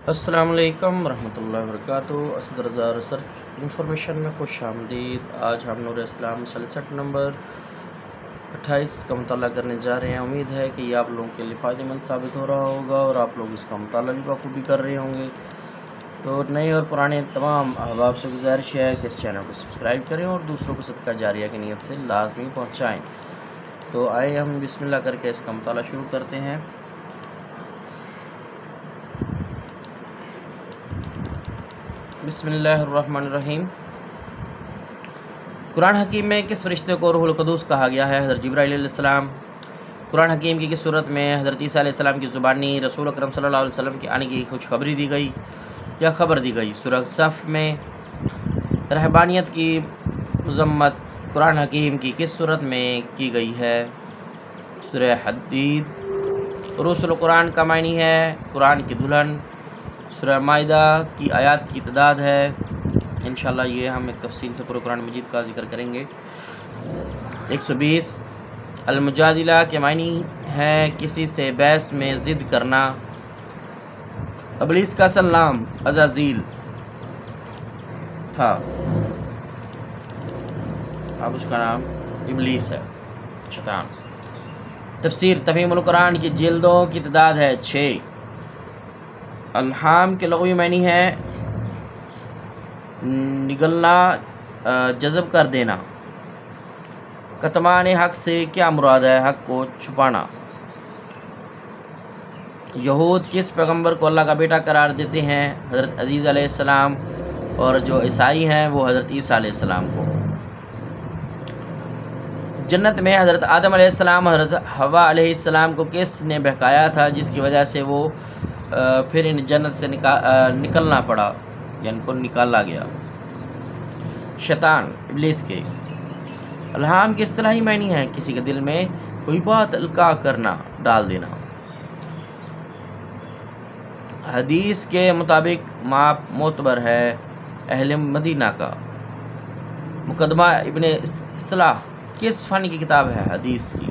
अस्सलाम वालेकुम रहमतुल्लाहि व बरकातुहू। असद रज़ा रिसर्च इंफॉर्मेशन में खुश आमदीद। आज हम नूर इस्लाम 67 नंबर 28 का मुताला करने जा रहे हैं। उम्मीद है कि ये आप लोगों के लिए फ़ायदेमंद साबित हो रहा होगा और आप लोग इसका मुताला भी बखूबी कर रहे होंगे। तो नए और पुराने तमाम अहबाब से गुजारिश है कि इस चैनल को सब्सक्राइब करें और दूसरों को सदका जारिया की नीयत से लाजमी पहुँचाएँ। तो आए हम बिस्मिल्लाह करके इसका मुताला शुरू करते हैं। बिस्मिल्लाहिर्रहमानिर्रहीम। कुरान हकीम में किस फरिश्ते को रूहुल कुदूस कहा गया है? हज़रत जिब्राइल अलैहिस्सलाम। कुरान हकीम की किस सूरत में हज़रत ईसा अलैहिस्सलाम की ज़ुबानी रसूल अकरम सल्लल्लाहु अलैहि वसल्लम के आने की खुशखबरी दी गई या खबर दी गई? सूरह सफ़ में रहबानियत की मज़म्मत कुरान हकीम की किस सूरत में की गई है? सूरह हदीद। उरूसुल कुरान का मायनी है कुरान की दुल्हन। सूरह माइदा की आयत की तादाद है। इंशाअल्लाह ये हम एक तफसील से पूरे कुरान मजीद का जिक्र करेंगे। 120। अल-मुजादिला के मायनी है किसी से बहस में ज़िद करना। इब्लीस का असल नाम अज़ाज़ील था, अब उसका नाम इब्लीस है, शैतान। तफसीर तफ़हीमुल कुरान की जिल्दों की तादाद है 6। अल्हाम के लग़वी मानी है निगलना, जज़ब कर देना। कतमान हक़ से क्या मुराद है? हक़ को छुपाना। यहूद किस पैगम्बर को अल्लाह का बेटा करार देते हैं? हज़रत अज़ीज़ अलैहिस्सलाम। और जो ईसाई हैं वो हज़रत ईसा अलैहिस्सलाम को। जन्नत में हज़रत आदम अलैहिस्सलाम हज़रत हवा अलैहिस्सलाम को किसने बहकाया था जिसकी वजह से वो फिर इन जन्नत से निकलना पड़ा या इनको निकाला गया? शैतान, इब्लीस के। अल्हाम की इस्तिलाही मायनी है किसी के दिल में कोई बात अलका करना, डाल देना। हदीस के मुताबिक माप मोतबर है अहले मदीना का। मुकदमा इब्ने इस्लाह किस फ़न की किताब है? हदीस की।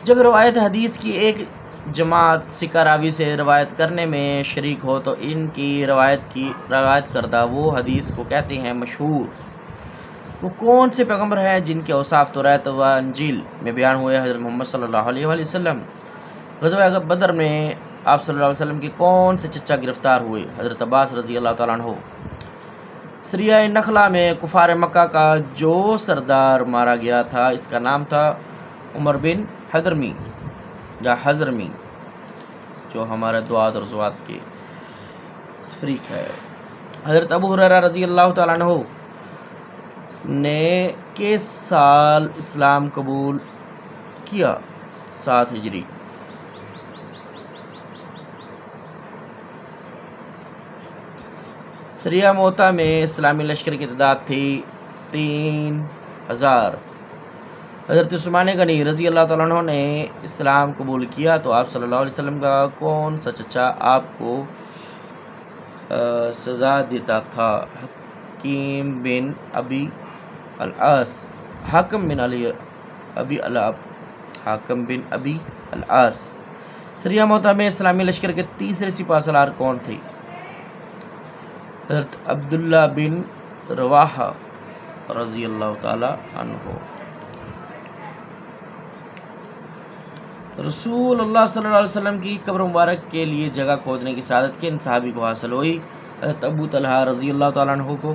जब रवायत हदीस की एक जमात सिका रावी से रवायत करने में शरीक हो तो इनकी रवायत करदा वो हदीस को कहते हैं मशहूर। वो कौन से पैगम्बर हैं जिनके औसाफ तौरात व इंजील में बयान हुए? हज़रत मोहम्मद सल्लल्लाहु अलैहि वसल्लम। ग़ज़वा बदर में आप सल्लल्लाहु अलैहि वसल्लम के कौन से चचा गिरफ़्तार हुए? हज़रत अब्बास रज़ी अल्लाह तआला अन्हु। सरिया नखला में कुफ़ार मक्का का जो सरदार मारा गया था इसका नाम था उमर बिन हदरमी या हज़रमी, जो हमारे दुआत और ज़ुवात के तफरीक है। हज़रत अबू हुरैरा रज़ी अल्लाह तआला अन्हु ने किस साल इस्लाम कबूल किया? 7 हिजरी। सरिया मोता में इस्लामी लश्कर की तादाद थी 3000। हज़रत उस्मान गनी रज़ी अल्लाह तआला अन्हु ने इस्लाम कबूल किया तो आप सल्लल्लाहु अलैहि वसल्लम का कौन सा चचा आपको सज़ा देता था? हकीम बिन अबी अल-आस। हाकिम बिन अबी अल-आस। सरिया मोता में इस्लामी लश्कर के तीसरे सिपा सलार कौन थे? हज़रत अब्दुल्ला बिन रवाहा रज़ी अल्लाह तआला अन्हु। रसूल अल्लाह सल्लल्लाहु अलैहि वसल्लम की कब्र मुबारक के लिए जगह खोदने की सआदत किन सहाबी को हासिल हुई? हज़रत अबू तलहा रज़ी अल्लाह तआला अन्हु को।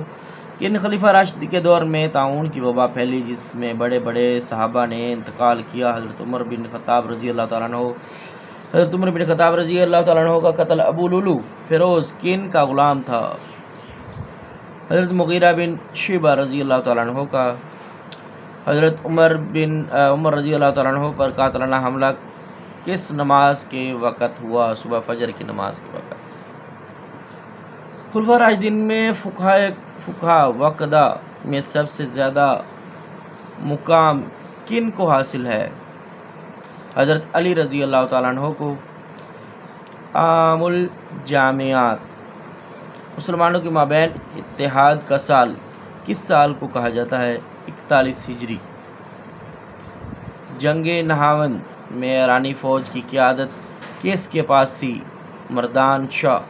किन खलीफा राशिद के दौर में ताउन की वबा फैली जिसमें बड़े बड़े सहाबा ने इंतकाल किया? हज़रत उमर बिन ख़त्ताब रज़ी अल्लाह तआला अन्हु। हज़रत उमर बिन ख़त्ताब रज़ी अल्लाह तआला अन्हु का कत्ल अबू लुलू फ़िरोज़ किन का ग़ुलाम था? हज़रत मुग़ीरा बिन शिबा रज़ी अल्लाह तआला अन्हु का। हज़रत उमर रज़ी अल्लाह तआला अन्हु पर कातिलाना हमला किस नमाज के वक़्त हुआ? सुबह फजर की नमाज के वक़्त। खुलफा राशिदीन में फ़ुक़हा वक़दा में सबसे ज़्यादा मुकाम किन को हासिल है? हज़रत अली रज़ी अल्लाह तआला अन्हु को। आमुल जामियात मुसलमानों के माबैन इत्तेहाद का साल किस साल को कहा जाता है? 41 हिजरी। जंग नहावंद में ईरानी फ़ौज की क़यादत किसके पास थी? मर्दान शाह।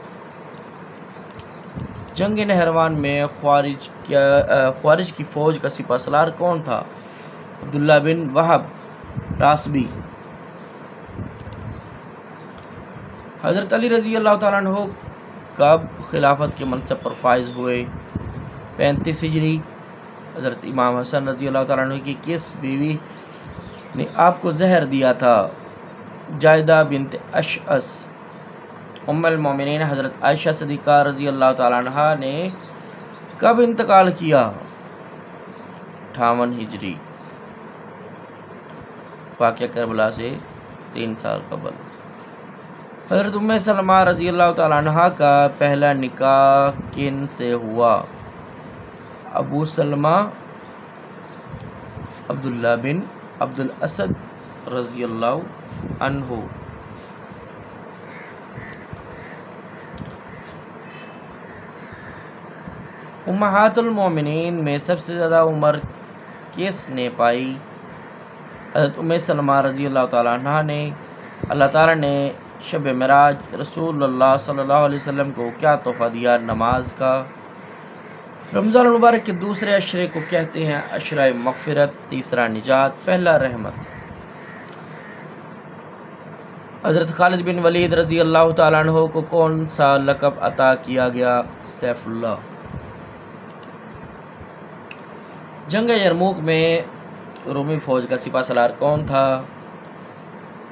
जंग नहरवान में ख्वारिज की फ़ौज का सिपह सलार कौन था? अब्दुल्ला बिन वहब रासबी। हज़रत अली रज़ी अल्लाह तआला अन्हु कब खिलाफत के मनसब पर फाइज हुए? 35 हिजरी। हज़रत इमाम हसन रज़ी अल्लाह तआला अन्हु की किस बीवी ने आपको जहर दिया था? जायदा बिनत अशअस। उम्मुल मोमिनीन हज़रत आयशा सिद्दीक़ा रज़ी अल्लाह तआला अन्हा ने कब इंतकाल किया? 58 हिजरी। वाक़या करबला से 3 साल कबल। हज़रत उम्मे सलमा रज़ी अल्लाह तआला अन्हा का पहला निकाह किन से हुआ? अबू सलमा अब्दुल्ला बिन अब्दुल असद रज़ी अल्लाह अन्हु। उम्महातुल मोमिनीन में सबसे ज़्यादा उम्र किसने पाई? हज़रत उम्मे सलमा रज़ी अल्लाह तआला अन्हा ने। अल्लाह ताला ने शब मिराज रसूलुल्लाह सल्लल्लाहु अलैहि वसल्लम को क्या तोहफ़ा दिया? नमाज का। रमज़ान मुबारक के दूसरे अशरे को कहते हैं अशरा मग़फ़िरत, तीसरा निजात, पहला रहमत। हज़रत खालिद बिन वलीद रज़ी अल्लाह तआला अन्हु को कौन सा लक़ब अता किया गया? सैफुल्लाह। जंग यरमूक में रूमी फ़ौज का सिपह सलार कौन था?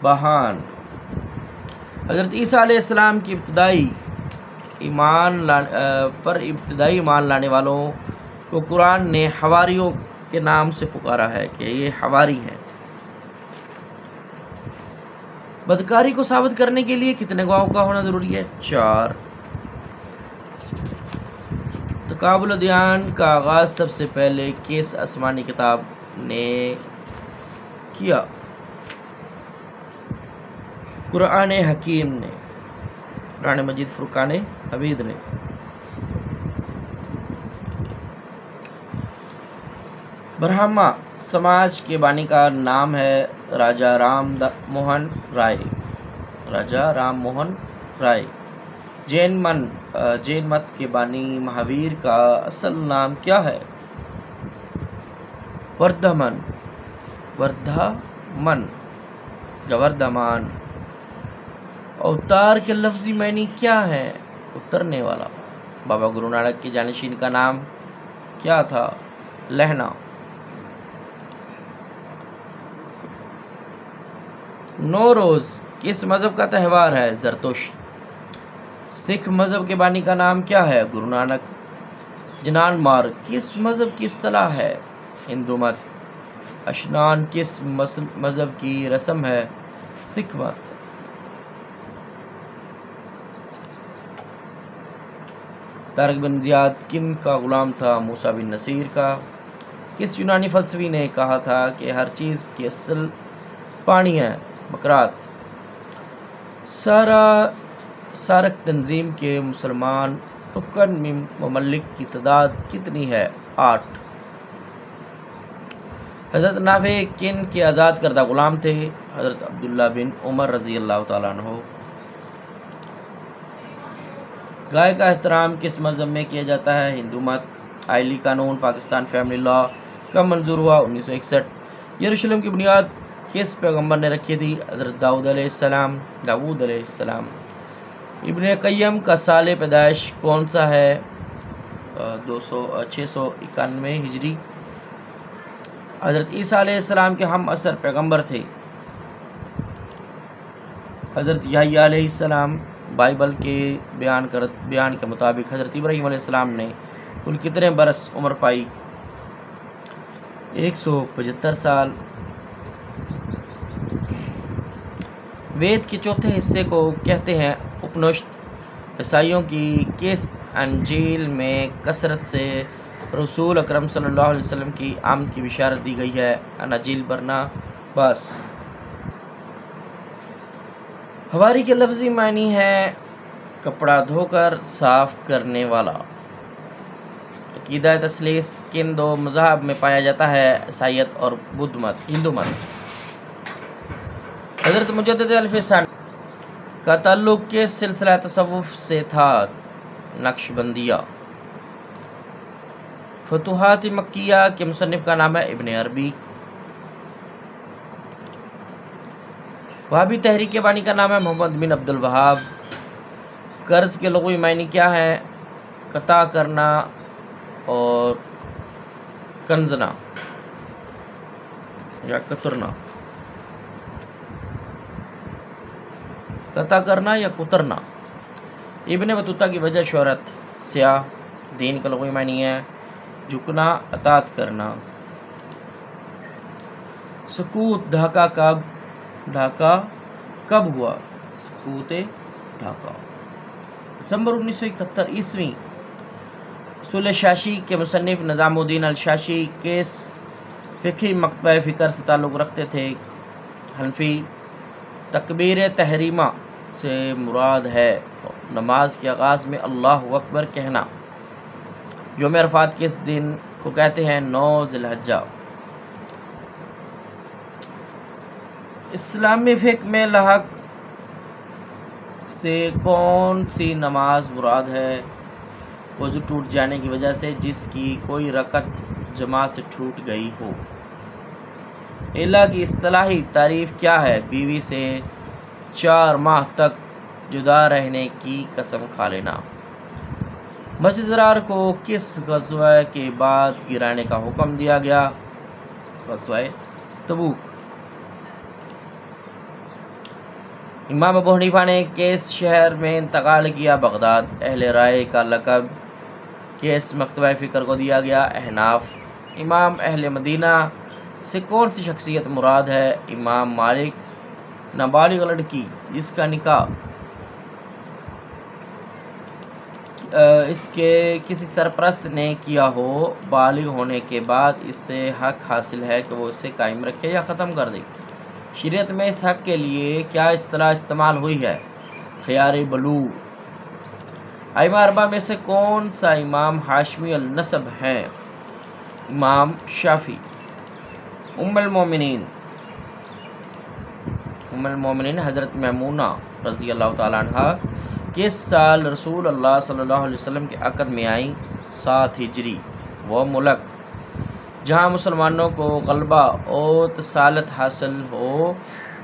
बहान। हज़रत ईसा अलैहिस्सलाम की इब्तिदाई ईमान लाने वालों को कुरान ने हवारियों के नाम से पुकारा है कि ये हवारी हैं। बदकारी को साबित करने के लिए कितने गवाहों का होना ज़रूरी है? 4। तकाबुल अदयान का आगाज़ सबसे पहले किस आसमानी किताब ने किया? कुरान हकीम ने। कुरान मजीद फुरकान हमीद ने। ब्रह्मा समाज के बानी का नाम है राजा राम मोहन राय। राजा राम मोहन राय। जैन मत के बानी महावीर का असल नाम क्या है? वर्धमान। अवतार के लफ्ज़ी मायने क्या है? उतरने वाला। बाबा गुरु नानक के जानशीन का नाम क्या था? लहना। नौरोज़ किस मज़हब का त्यौहार है? ज़रतुश। सिख मज़हब के बानी का नाम क्या है? गुरु नानक। जनान मार्ग किस मज़हब की इस्तिलाह है? हिंदू मत। अशनान किस मज़हब की रस्म है? सिख मत। तारिक बिन ज़ियाद किन का ग़ुलाम था? मूसा बिन नसीर का। किस यूनानी फ़लसफ़ी ने कहा था कि हर चीज़ की असल पानी है? बकरात। सारक तंजीम के मुसलमान रुकन ममलिक की तादाद कितनी है? 8। हज़रत नाफे किन के आज़ाद करदा ग़ुलाम थे? हज़रत अब्दुल्ला बिन उमर रज़ी अल्लाह तआला अन्हु। गाय का एहतराम किस मज़हब में किया जाता है? हिंदू मत। आइली कानून पाकिस्तान फैमिली लॉ कब मंजूर हुआ? 1961। यरूशलेम की बुनियाद किस पैगम्बर ने रखी थी? हज़रत दाऊद अलैहिस्सलाम। इब्ने क़य्यम का साल पैदाइश कौन सा है? 691 हिजरी। हज़रत ईसा अलैहिस्सलाम के हम असर पैगम्बर थे। हज़रत याह्या अलैहिस्सलाम। बाइबल के बयान के मुताबिक हज़रत इब्राहीम अलैहिस्सलाम ने कुल कितने बरस उम्र पाई? 175 साल। वेद के चौथे हिस्से को कहते हैं उपनिषद। ईसाइयों की किस अंजील में कसरत से रसूल अकरम सल्लल्लाहु अलैहि वसल्लम की आमद की बिशारत दी गई है? अनाजील बरनबास। हवारी के लफ्ज़ी मानी है कपड़ा धोकर साफ करने वाला। अक़ीदा तस्लीस किन दो मज़हब में पाया जाता है? ईसाईयत और बुद्ध मत। हिंदू मत। हज़रत मुजद्दिद अल-फ़िसानी का ताल्लुक़ किस सिलसिला तसव्वुफ़ से था? नक्शबंदिया। फतुहात मक्किया के मुसन्निफ़ का नाम है इब्न अरबी। वहाबी तहरीक के बानी का नाम है मोहम्मद बिन अब्दुल वहाब। कर्ज़ के लुग़वी मायने क्या है? कता करना और कंजना या कतरना। कता करना या कुतरना। इब्न बतूता की वजह शोहरत स्याह। दीन का लुग़वी मानी है झुकना, अतात करना। सकूत ढाका कब हुआ? सकूत ढाका दिसंबर 1971 ईस्वी। उसूल शाशी के मुसन्निफ़ निज़ामुद्दीन अल शाशी किस फ़िक़ही मकतबा फ़िक्र से ताल्लुक़ रखते थे? हनफी। तकबीर तहरीमा से मुराद है नमाज के आगाज़ में अल्लाहु अकबर कहना। यौम अरफ़ात किस दिन को कहते हैं? 9 ज़िलहज्जा। इस्लामी फ़िक़्ह में लहक से कौन सी नमाज मुराद है? वज़ू टूट जाने की वजह से जिसकी कोई रकत जमात से छूट गई हो। इला की इस्तिलाही तारीफ़ क्या है? बीवी से 4 माह तक जुदा रहने की कसम खा लेना। मस्जिद ज़रार को किस ग़ज़वा के बाद गिराने का हुक्म दिया गया? ग़ज़वा तबूक। इमाम अबू हनीफ़ा ने किस शहर में इंतकाल किया? बगदाद। अहले राय का लक़ब किस मकतबा फ़िक्र को दिया गया? अहनाफ। इमाम अहले मदीना से कौन सी शख्सियत मुराद है? इमाम मालिक। नाबालिग लड़की जिसका निकाह इसके किसी सरपरस्त ने किया हो, बालिग होने के बाद इससे हक हासिल है कि वो इसे कायम रखे या ख़त्म कर दे। शरीयत में इस हक के लिए क्या इस्तिलाह इस्तेमाल हुई है? ख़ियार बलूग़। आइमा अरबा में से कौन सा इमाम हाशमी अल नसब हैं? इमाम शाफ़ी। उम्मुल मोमिनीन हज़रत मैमूना रज़ी अल्लाह तआला अन्हा किस साल रसूल अल्लाह सल्लल्लाहु अलैहि वसल्लम के अक़द में आई? 7 हिजरी। वह मुल्क जहाँ मुसलमानों को ग़लबा और तसालत हासिल हो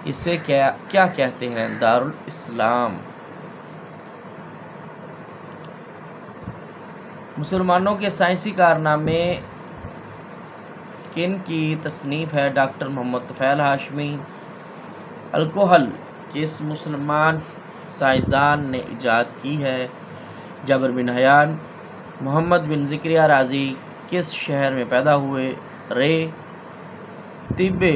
इसे क्या कहते हैं? दारुल इस्लाम। मुसलमानों के साइंसी कारनामे किन की तसनीफ़ है? डॉक्टर मोहम्मद तुफ़ैल हाशमी। अल्कोहल किस मुसलमान साइंसदान ने ईजाद की है? जबर बिन हयान। मोहम्मद बिन ज़िक्रिया राज़ी किस शहर में पैदा हुए? रे। तिब्बे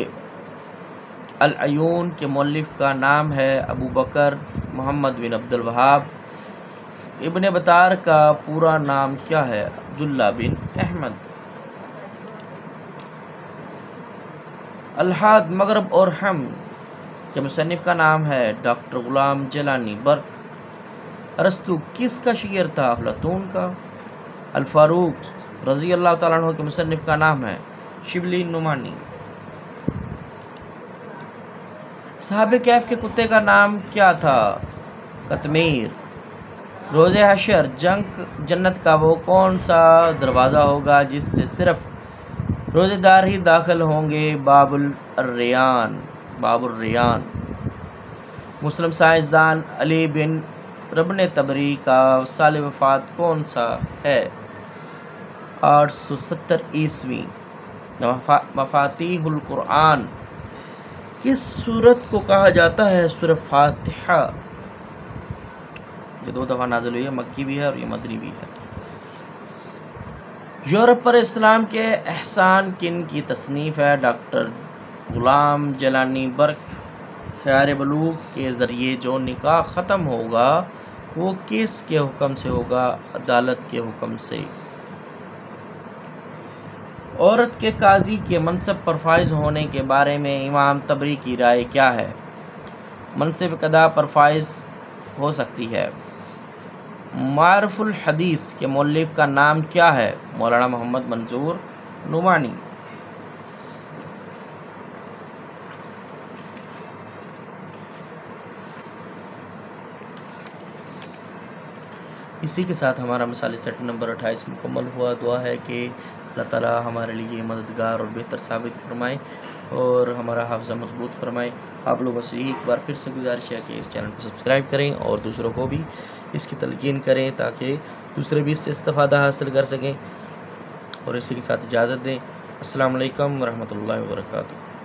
अल अयून के मुअल्लिफ़ का नाम है अबू बकर मोहम्मद बिन अब्दुल वहाब। इब्न बतार का पूरा नाम क्या है? अब्दुल्ला बिन अहमद। अल-हाद मग़रब और हम के मुसन्निफ़ का नाम है डॉक्टर ग़ुलाम जलानी बर्क। अरस्तु किसका शियर था? अफ़लातून का। अल-फ़ारूक़ रज़ी अल्लाह तआला अन्हु के मुसन्निफ़ का नाम है शिबली नुमानी। साहबे कैफ़ के कुत्ते का नाम क्या था? कतमीर। रोज़े हशर जन्नत का वो कौन सा दरवाज़ा होगा जिससे सिर्फ़ रोज़ेदार ही दाखिल होंगे? बाबुल रियान। मुस्लिम साइंसदान अली बिन रबन तबरी का साल वफ़ात कौन सा है? 870 ईस्वी। मफ़ातीहुल कुरान किस सूरत को कहा जाता है? सूरह फातिहा। ये 2 दफ़ा नाज़िल हुई है, मक्की भी है और ये मदनी भी है। यूरोप पर इस्लाम के एहसान किन की तसनीफ़ है? डॉक्टर ग़ुलाम जलानी बर्क। ख़ियार बलूग़ के ज़रिए जो निकाह ख़त्म होगा वो किस के हुक्म से होगा? अदालत के हुक्म से। औरत के काजी के मनसब पर फाइज होने के बारे में इमाम तबरी की राय क्या है? मनसब कदा पर फाइज हो सकती है। मारुफ़ुल हदीस के मुअल्लिफ़ का नाम क्या है? मौलाना मोहम्मद मंजूर नुमानी। इसी के साथ हमारा मिसाली सेट नंबर 28 मुकम्मल हुआ। दुआ है कि अल्लाह ताला हमारे लिए मददगार और बेहतर साबित फरमाए और हमारा हाफ़ज़ा मजबूत फरमाए। आप लोगों से एक बार फिर से गुजारिश है कि इस चैनल को सब्सक्राइब करें और दूसरों को भी इसकी तलकीन करें ताकि दूसरे भी इससे इस्तिफ़ादा हासिल कर सकें। और इसी के साथ इजाज़त दें। अस्सलाम वालेकुम रहमतुल्लाहि व बरकातुहू।